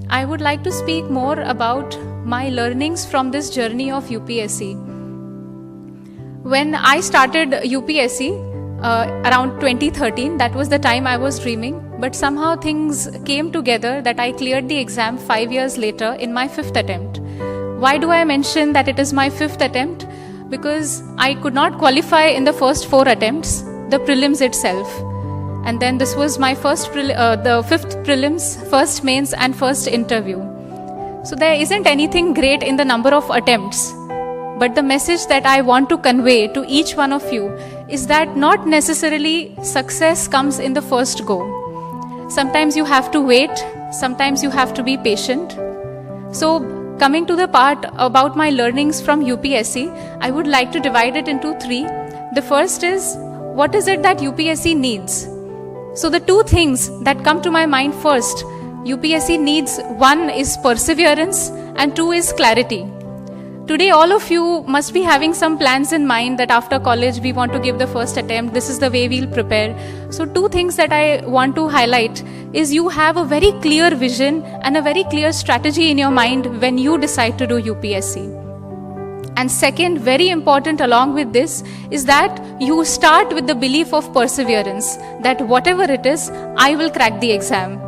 I would like to speak more about my learnings from this journey of UPSC. When I started UPSC around 2013, that was the time I was dreaming, but somehow things came together that I cleared the exam 5 years later in my 5th attempt. Why do I mention that it is my 5th attempt? Because I could not qualify in the first 4 attempts, the prelims itself. And then this was my the 5th prelims, first mains and first interview. So there isn't anything great in the number of attempts. But the message that I want to convey to each one of you is that not necessarily success comes in the first go. Sometimes you have to wait, sometimes you have to be patient. So coming to the part about my learnings from UPSC, I would like to divide it into 3. The first is, what is it that UPSC needs? So the 2 things that come to my mind first, UPSC needs, 1 is perseverance and 2 is clarity. Today all of you must be having some plans in mind that after college we want to give the first attempt, this is the way we'll prepare. So 2 things that I want to highlight is you have a very clear vision and a very clear strategy in your mind when you decide to do UPSC. And second, very important along with this, is that you start with the belief of perseverance, that whatever it is, I will crack the exam.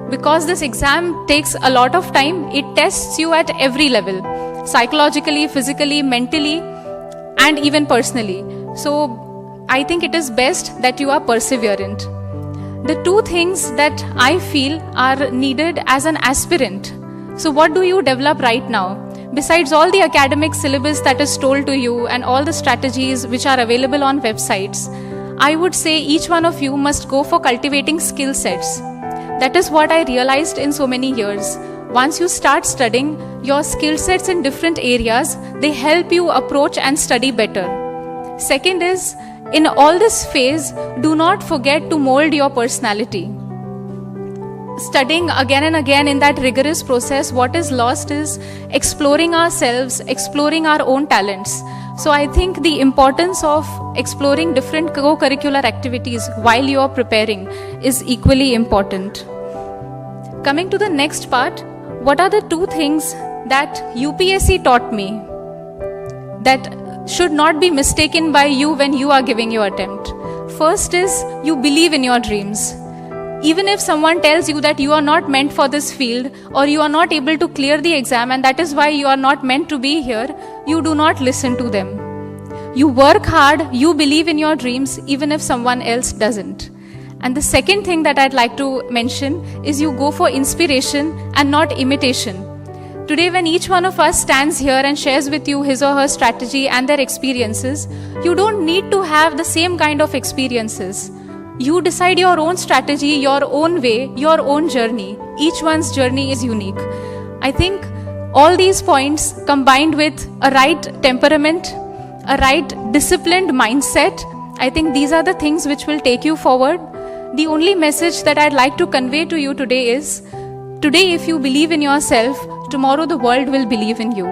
Because this exam takes a lot of time, it tests you at every level, psychologically, physically, mentally, and even personally. So I think it is best that you are perseverant. The 2 things that I feel are needed as an aspirant. So what do you develop right now? Besides all the academic syllabus that is told to you and all the strategies which are available on websites, I would say each one of you must go for cultivating skill sets. That is what I realized in so many years. Once you start studying, your skill sets in different areas, they help you approach and study better. Second is, in all this phase, do not forget to mold your personality. Studying again and again in that rigorous process, what is lost is exploring ourselves, exploring our own talents. So I think the importance of exploring different co-curricular activities while you are preparing is equally important. Coming to the next part, what are the 2 things that UPSC taught me that should not be mistaken by you when you are giving your attempt? First is, you believe in your dreams. Even if someone tells you that you are not meant for this field or you are not able to clear the exam and that is why you are not meant to be here, you do not listen to them. You work hard, you believe in your dreams even if someone else doesn't. And the second thing that I'd like to mention is you go for inspiration and not imitation. Today when each one of us stands here and shares with you his or her strategy and their experiences, you don't need to have the same kind of experiences. You decide your own strategy, your own way, your own journey. Each one's journey is unique. I think all these points combined with a right temperament, a right disciplined mindset, I think these are the things which will take you forward. The only message that I'd like to convey to you today is, today if you believe in yourself, tomorrow the world will believe in you.